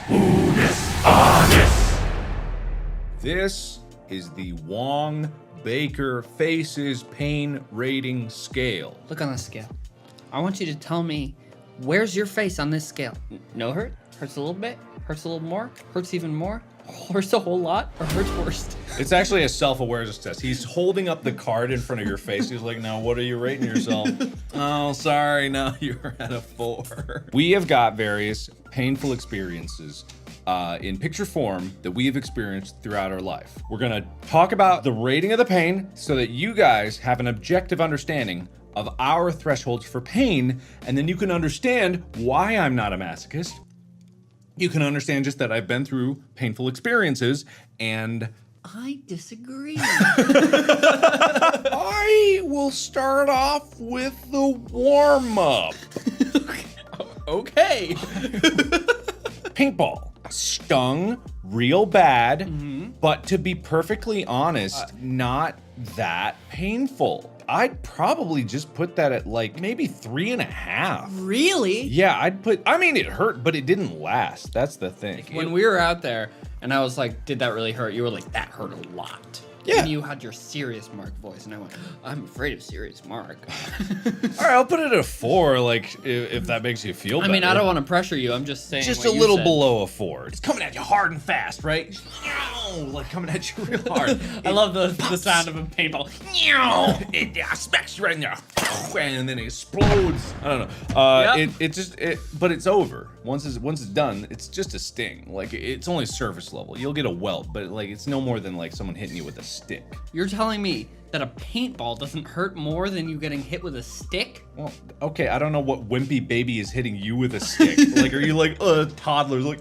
Unnus Annus. This is the Wong Baker Faces Pain Rating Scale. Look on the scale. I want you to tell me, where's your face on this scale? No hurt? Hurts a little bit? Hurts a little more? Hurts even more? Hurts a whole lot? Or hurts worst? It's actually a self-awareness test. He's holding up the card in front of your face. He's like, now what are you rating yourself? Oh, sorry, no, you're at a 4. We have got various painful experiences in picture form that we have experienced throughout our life. We're gonna talk about the rating of the pain so that you guys have an objective understanding of our thresholds for pain, and then you can understand why I'm not a masochist. You can understand just that I've been through painful experiences, and I disagree. I will start off with the warm-up. Okay. Paintball stung real bad, but to be perfectly honest, not that painful. I'd probably just put that at like maybe 3.5. Really? Yeah, I mean, it hurt, but it didn't last. That's the thing. When we were out there and I was like, did that really hurt? You were like, that hurt a lot. Yeah. And you had your serious Mark voice, and I went, I'm afraid of serious Mark. All right, I'll put it at a 4, like, if that makes you feel better. I mean, I don't want to pressure you. I'm just saying. Just what a you little said. below a 4. It's coming at you hard and fast, right? Like coming at you real hard. I love the sound of a paintball. It smacks you right in there, and then it explodes. I don't know. But it's over. Once it's done, it's just a sting. Like, it's only surface level. You'll get a welt, but like it's no more than like someone hitting you with a stick. You're telling me that a paintball doesn't hurt more than you getting hit with a stick? Well, okay, I don't know what wimpy baby is hitting you with a stick. Like, are you like a toddler? Like,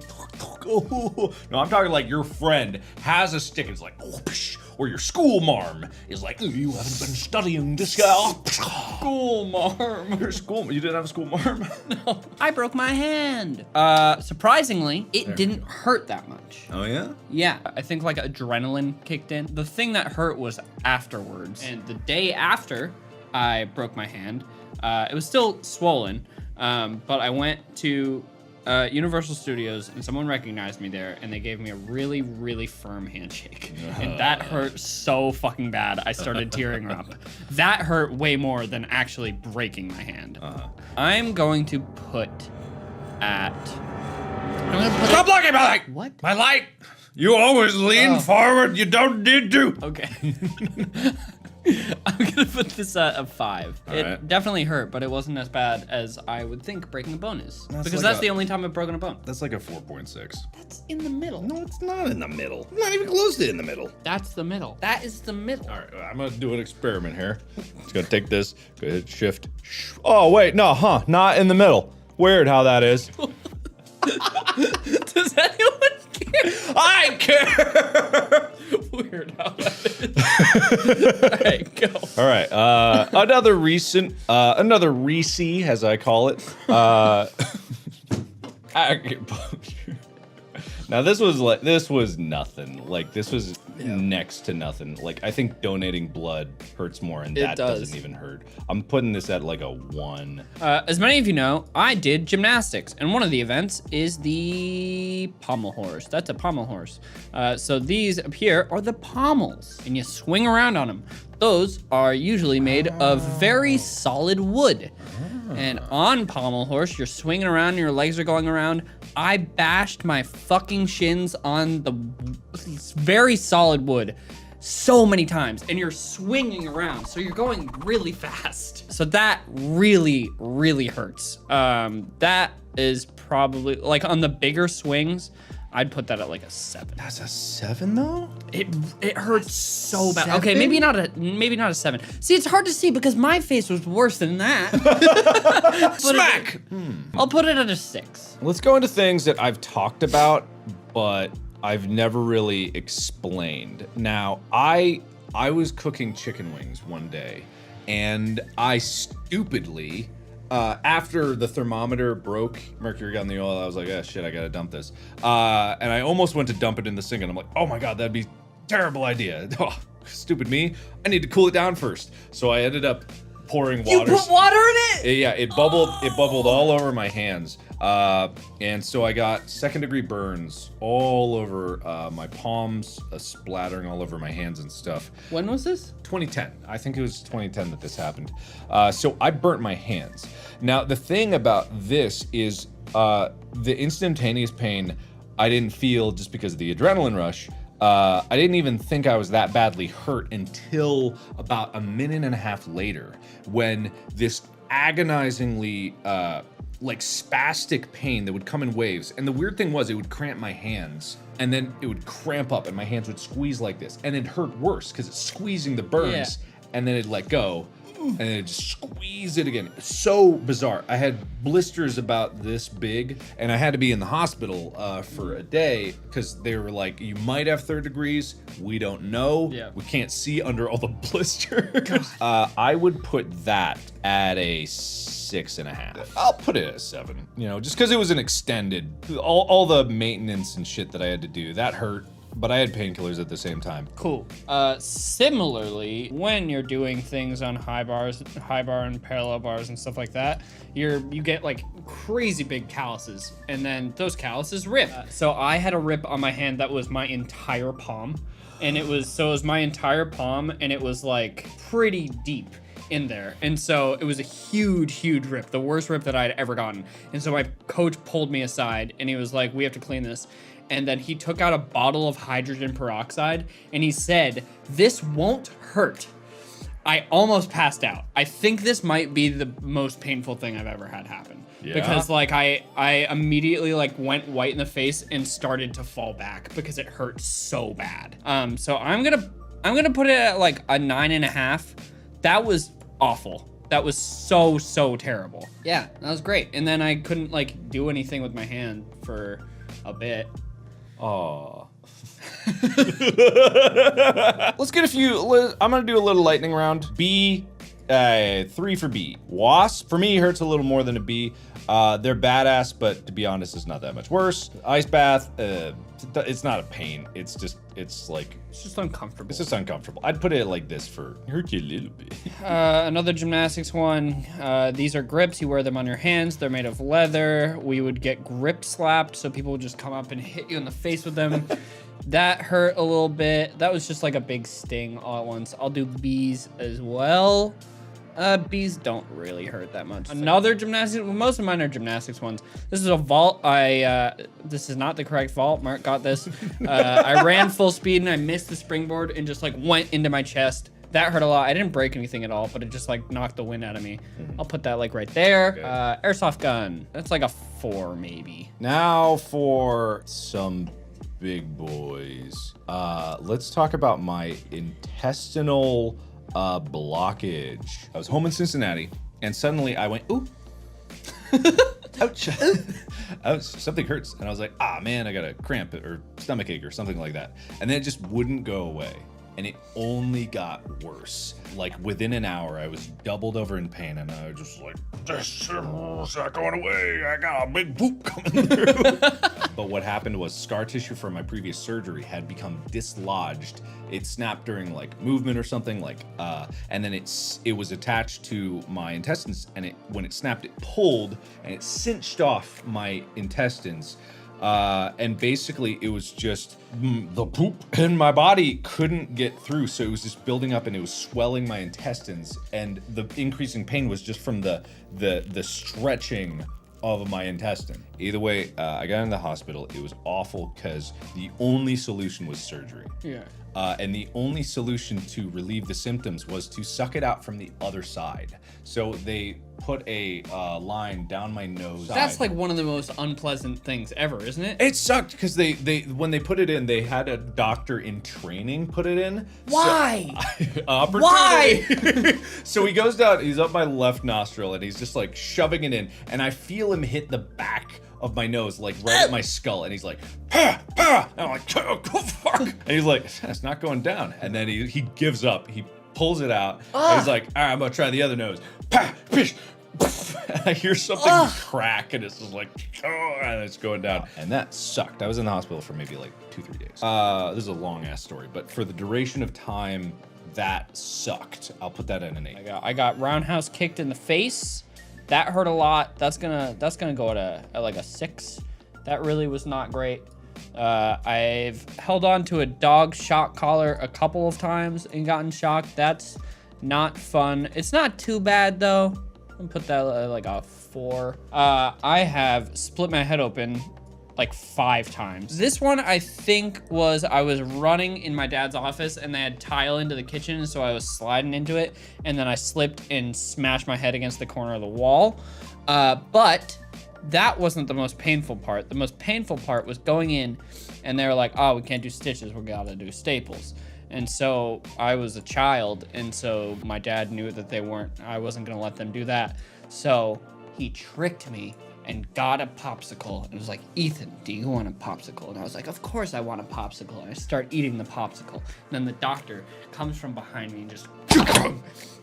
oh. No, I'm talking like your friend has a stick. It's like, oh, psh, or your school marm is like, you haven't been studying this guy. School marm. Your school, you didn't have a school marm? No, I broke my hand. Surprisingly, it didn't hurt that much. Oh yeah? Yeah, I think like adrenaline kicked in. The thing that hurt was afterwards. And the day after I broke my hand, it was still swollen, but I went to Universal Studios and someone recognized me there and they gave me a really, really firm handshake. And that hurt so fucking bad. I started tearing up. That hurt way more than actually breaking my hand. I'm going to put at... Stop blocking my light! What? My light! You always lean forward, you don't need to. Okay. I'm gonna put this at a 5. It definitely hurt, but it wasn't as bad as I would think breaking a bone is. Because that's the only time I've broken a bone. That's like a 4.6. That's in the middle. No, it's not in the middle. Not even close to in the middle. That's the middle. That is the middle. All right, I'm gonna do an experiment here. Just gonna take this, go hit shift. Oh, wait, no, not in the middle. Weird how that is. Does anyone care? I care! Weird how that is. All right, go. All right, another Reese, as I call it. Acupuncture. Now this was nothing. Like this was next to nothing. Like I think donating blood hurts more, and that doesn't even hurt. I'm putting this at like a 1. As many of you know, I did gymnastics, and one of the events is the pommel horse. That's a pommel horse. So these up here are the pommels, and you swing around on them. Those are usually made of very solid wood. And on pommel horse, you're swinging around and your legs are going around. I bashed my fucking shins on the very solid wood so many times, and you're swinging around, so you're going really fast. So that really, really hurts. That is probably, like on the bigger swings, I'd put that at like a 7. That's a 7 though? It hurts so bad. Okay, maybe not a 7. See, it's hard to see because my face was worse than that. Smack! I'll put it at a 6. Let's go into things that I've talked about, but I've never really explained. Now, I was cooking chicken wings one day, and I stupidly, after the thermometer broke, mercury got in the oil, I was like, oh shit, I gotta dump this. And I almost went to dump it in the sink, and I'm like, oh my god, that'd be a terrible idea. Oh, stupid me. I need to cool it down first. So I ended up pouring water. You put water in it? Yeah, it bubbled all over my hands. And so I got second-degree burns all over my palms, splattering all over my hands and stuff. When was this? 2010. I think it was 2010 that this happened. So I burnt my hands. Now, the thing about this is the instantaneous pain I didn't feel just because of the adrenaline rush. I didn't even think I was that badly hurt until about a minute and a half later, when this agonizingly like spastic pain that would come in waves. And the weird thing was, it would cramp my hands, and then it would cramp up and my hands would squeeze like this, and it hurt worse because it's squeezing the burns, and then it'd let go, and then it just squeeze it again. So bizarre. I had blisters about this big, and I had to be in the hospital for a day because they were like, you might have third degrees. We don't know. Yeah. We can't see under all the blisters. I would put that at a 6.5. I'll put it at a 7. You know, just because it was an extended, all the maintenance and shit that I had to do, that hurt. But I had painkillers at the same time. Cool. Similarly, when you're doing things on high bar and parallel bars and stuff like that, you get like crazy big calluses, and then those calluses rip. So I had a rip on my hand that was my entire palm, and it was my entire palm, and it was like pretty deep in there. And so it was a huge rip, the worst rip that I had ever gotten. And so my coach pulled me aside, and he was like, we have to clean this. And then he took out a bottle of hydrogen peroxide, and he said, this won't hurt. I almost passed out. I think this might be the most painful thing I've ever had happen. Yeah. Because like I immediately like went white in the face and started to fall back because it hurt so bad. So I'm gonna put it at like a 9.5. That was awful. That was so terrible. Yeah, that was great. And then I couldn't like do anything with my hand for a bit. Oh. Let's get a few. I'm gonna do a little lightning round. B, 3 for B. Wasp for me hurts a little more than a B. They're badass, but to be honest, it's not that much worse. Ice bath, it's not a pain. It's just uncomfortable. It's just uncomfortable. I'd put it like this for hurt you a little bit. Another gymnastics one. These are grips. You wear them on your hands. They're made of leather. We would get grip slapped, so people would just come up and hit you in the face with them. That hurt a little bit. That was just like a big sting all at once. I'll do B's as well. Bees don't really hurt that much. Another gymnastics, most of mine are gymnastics ones. This is a vault. This is not the correct vault. Mark got this. I ran full speed and I missed the springboard and just like went into my chest. That hurt a lot. I didn't break anything at all, but it just like knocked the wind out of me. I'll put that like right there. Airsoft gun. That's like a 4 maybe. Now for some big boys. Let's talk about my intestinal blockage. I was home in Cincinnati, and suddenly I went, ooh, ouch, ouch, something hurts. And I was like, ah, man, I got a cramp or stomach ache or something like that. And then it just wouldn't go away. And it only got worse. Like within an hour, I was doubled over in pain, and I was just like, this is not going away. I got a big poop coming through. But what happened was scar tissue from my previous surgery had become dislodged. It snapped during like movement or something, like, and then it was attached to my intestines, and when it snapped, it pulled and it cinched off my intestines. And basically it was just the poop, and my body couldn't get through, so it was just building up and it was swelling my intestines, and the increasing pain was just from the stretching of my intestine. Either way, I got in the hospital. It was awful because the only solution was surgery. Yeah. And the only solution to relieve the symptoms was to suck it out from the other side. So they put a line down my nose. That's like one of the most unpleasant things ever, isn't it? It sucked because they when they put it in, they had a doctor in training put it in. Why? Why? So he goes down, he's up my left nostril, and he's just like shoving it in, and I feel him hit the back of my nose, like right at my skull, and he's like, "Pah, pah." And I'm like, oh, fuck. And he's like, it's not going down. And then he gives up. He pulls it out. And he's like, all right, I'm gonna try the other nose. Pah, pish. And I hear something crack, and it's just like, oh, and it's going down. And that sucked. I was in the hospital for maybe like 2-3 days. This is a long ass story, but for the duration of time, that sucked. I'll put that in an 8. I got roundhouse kicked in the face. That hurt a lot. That's gonna go at like a 6. That really was not great. I've held on to a dog shock collar a couple of times and gotten shocked. That's not fun. It's not too bad though. I'll put that at like a 4. I have split my head open like 5 times. This one I think was I was running in my dad's office and they had tile into the kitchen, so I was sliding into it and then I slipped and smashed my head against the corner of the wall. But that wasn't the most painful part. The most painful part was going in and they were like, oh, we can't do stitches, we gotta do staples. And so I was a child, and so my dad knew that I wasn't gonna let them do that. So he tricked me and got a popsicle and was like, Ethan, do you want a popsicle? And I was like, of course I want a popsicle. And I start eating the popsicle. And then the doctor comes from behind me and just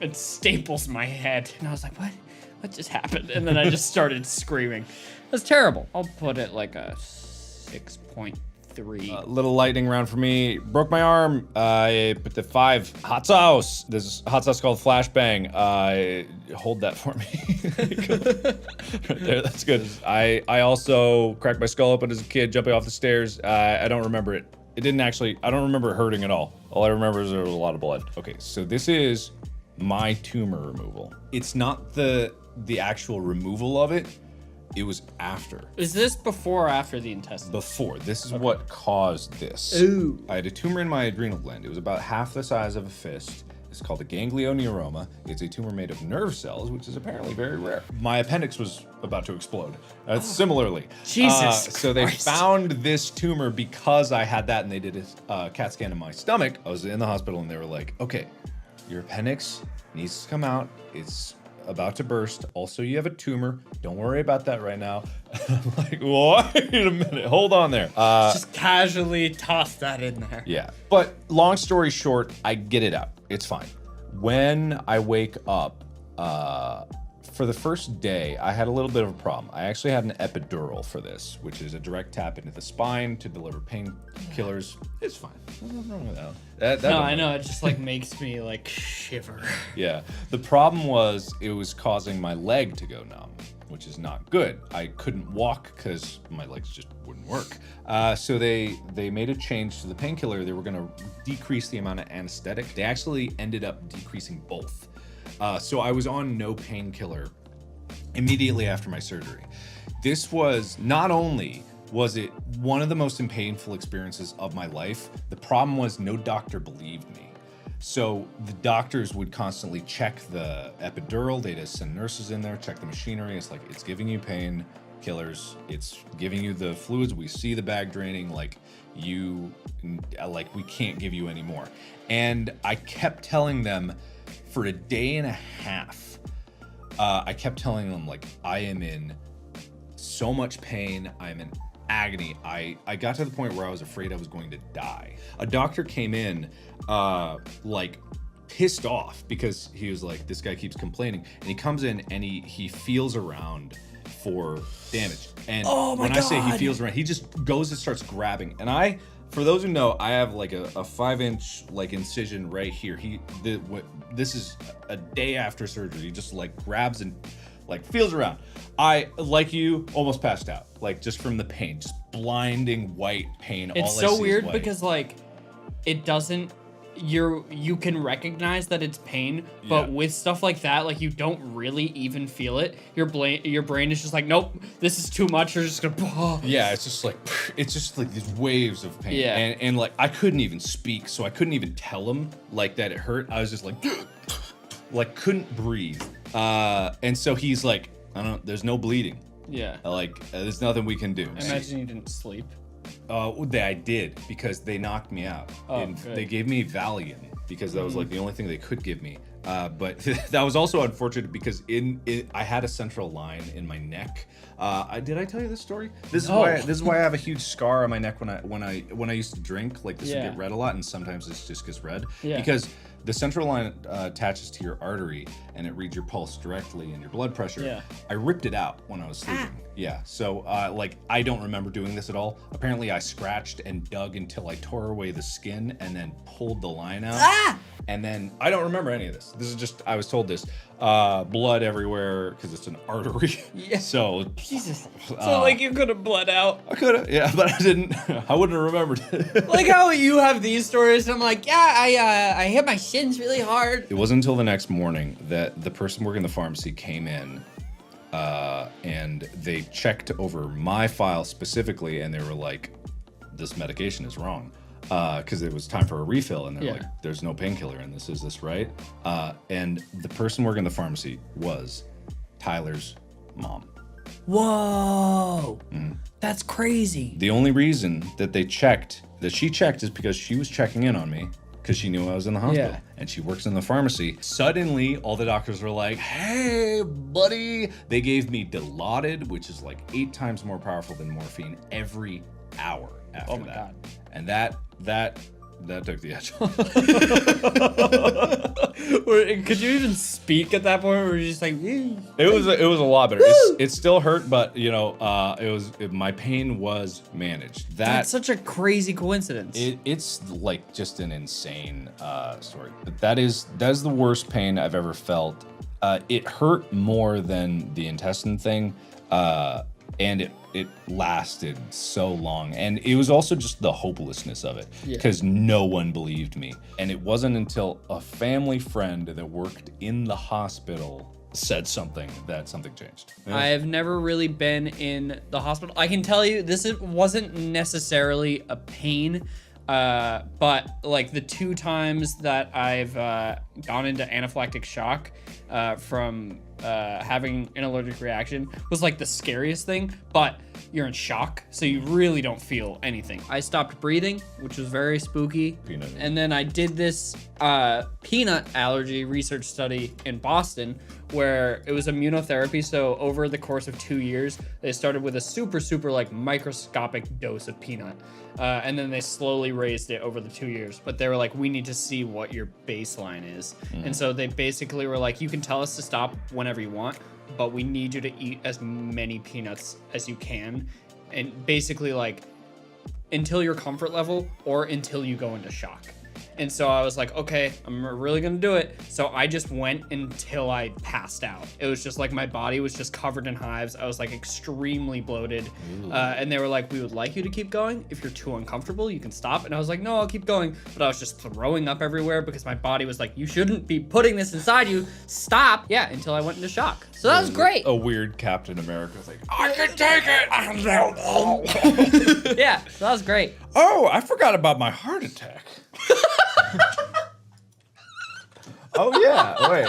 and staples my head. And I was like, what just happened? And then I just started screaming. It was terrible. I'll put it like a 6.3. Little lightning round for me. Broke my arm. I put the 5. Hot sauce. This hot sauce called Flashbang. Hold that for me. Right there, that's good. I also cracked my skull open as a kid, jumping off the stairs. I don't remember it. It didn't actually. I don't remember it hurting at all. All I remember is there was a lot of blood. Okay, so this is my tumor removal. It's not the actual removal of it. It was after. Is this before or after the intestine? Before. This is what caused this. Ooh. I had a tumor in my adrenal gland. It was about half the size of a fist. It's called a ganglioneuroma. It's a tumor made of nerve cells, which is apparently very rare. My appendix was about to explode. Similarly. Jesus So they Christ. found this tumor because I had that, and they did a CAT scan in my stomach. I was in the hospital, and they were like, okay, your appendix needs to come out. It's about to burst. Also, you have a tumor. Don't worry about that right now. I'm like, wait a minute. Hold on there. Just casually toss that in there. Yeah. But long story short, I get it out. It's fine. When I wake up, for the first day, I had a little bit of a problem. I actually had an epidural for this, which is a direct tap into the spine to deliver painkillers. It's fine. There's nothing wrong with that. No, I know. It just like makes me like shiver. Yeah. The problem was it was causing my leg to go numb, which is not good. I couldn't walk because my legs just wouldn't work. So they made a change to the painkiller. They were going to decrease the amount of anesthetic. They actually ended up decreasing both. So I was on no painkiller immediately after my surgery. This was not only was it one of the most painful experiences of my life, the problem was no doctor believed me. So the doctors would constantly check the epidural. They'd send nurses in there, check the machinery. It's like, it's giving you pain killers. It's giving you the fluids. We see the bag draining. Like we can't give you any more. And I kept telling them for a day and a half, I kept telling them, like, I am in so much pain. I'm in agony. I got to the point where I was afraid I was going to die. A doctor came in, pissed off because he was like, this guy keeps complaining. And he comes in and he feels around for damage. And when I say he feels around, he just goes and starts grabbing. And for those who know, I have like a 5-inch like incision right here. This is a day after surgery. He just like grabs and like feels around. I, like you, almost passed out, like just from the pain, just blinding white pain. It's so weird because like it doesn't. You can recognize that it's pain, but with stuff like that, like you don't really even feel it. Your brain is just like, nope, this is too much. You're just gonna. Yeah, it's just like these waves of pain. Yeah, and like I couldn't even speak, so I couldn't even tell him like that it hurt. I was just like couldn't breathe. And so he's like, there's no bleeding. Yeah. There's nothing we can do. I imagine you didn't sleep. I did, because they knocked me out. And they gave me Valium because that was like the only thing they could give me. But that was also unfortunate because I had a central line in my neck. Did I tell you this story? This is why I have a huge scar on my neck when I used to drink. Like this would get red a lot, and sometimes this just gets red because the central line attaches to your artery and it reads your pulse directly and your blood pressure. I ripped it out when I was sleeping. Yeah, so like I don't remember doing this at all. Apparently I scratched and dug until I tore away the skin and then pulled the line out. Ah! And then I don't remember any of this. This is just, I was told this. Blood everywhere because it's an artery. Yeah. So Jesus. So like you could have bled out. I could have, yeah, but I didn't. I wouldn't have remembered it. Like how you have these stories. I'm like, yeah, I hit my shins really hard. It wasn't until the next morning that the person working the pharmacy came in and they checked over my file specifically and they were like, this medication is wrong. Because it was time for a refill and they're like, there's no painkiller in this, is this right? And the person working the pharmacy was Tyler's mom. Whoa, that's crazy. The only reason that she checked is because she was checking in on me because she knew I was in the hospital and she works in the pharmacy. Suddenly, all the doctors were like, hey, buddy. They gave me Dilaudid, which is like 8 times more powerful than morphine every hour after that. God. And that took the edge off. Could you even speak at that point? Or were you just like, It was a lot better. It still hurt, but you know, my pain was managed. That's such a crazy coincidence. It's like just an insane story. But that is the worst pain I've ever felt. It hurt more than the intestine thing, and it lasted so long. And it was also just the hopelessness of it because no one believed me. And it wasn't until a family friend that worked in the hospital said something that something changed. Yeah. I have never really been in the hospital. I can tell you wasn't necessarily a pain, but like the 2 times that I've gone into anaphylactic shock from having an allergic reaction was like the scariest thing, but you're in shock, so you really don't feel anything. I stopped breathing, which was very spooky. Peanut. And then I did this peanut allergy research study in Boston where it was immunotherapy. So over the course of 2 years, they started with a super like microscopic dose of peanut. And then they slowly raised it over the 2 years. But they were like, we need to see what your baseline is. And so they basically were like, you can tell us to stop whenever you want, but we need you to eat as many peanuts as you can. And basically like until your comfort level or until you go into shock. And so I was like, okay, I'm really gonna do it. So I just went until I passed out. It was just like my body was just covered in hives. I was like extremely bloated. And they were like, we would like you to keep going. If you're too uncomfortable, you can stop. And I was like, no, I'll keep going. But I was just throwing up everywhere because my body was like, you shouldn't be putting this inside you. Stop. Yeah, until I went into shock. So that was great. A weird Captain America thing. I can take it. Yeah, so that was great. Oh, I forgot about my heart attack. Oh yeah, wait.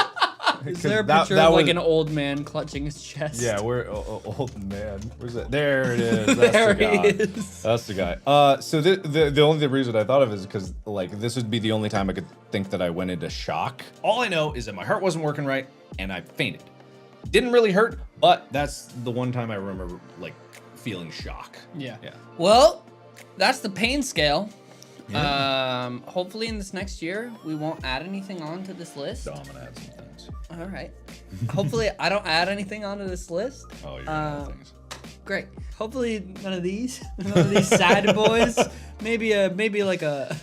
Is there a picture of like an old man clutching his chest? Yeah, we're old man. Where's that? There it is. That's There the guy. he is. That's the guy. So the only reason I thought of it is because like this would be the only time I could think that I went into shock. All I know is that my heart wasn't working right and I fainted. Didn't really hurt, but that's the one time I remember like feeling shock. Yeah. Yeah. Well, that's the pain scale. Yeah. Hopefully in this next year, we won't add anything onto this list. So I'm gonna add some things. All right. Hopefully I don't add anything onto this list. Oh, you're gonna add things. Great. Hopefully none of these sad boys. Maybe like a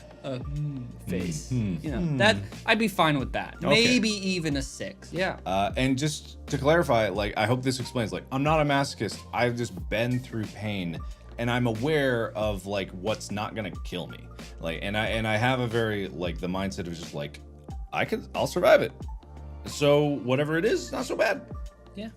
face. You know, that I'd be fine with that. Okay. Maybe even a 6. Yeah. And just to clarify, like I hope this explains, like I'm not a masochist. I've just been through pain. And I'm aware of like what's not gonna kill me, like, and I have a very like the mindset of just like, I'll survive it. So whatever it is, not so bad. Yeah.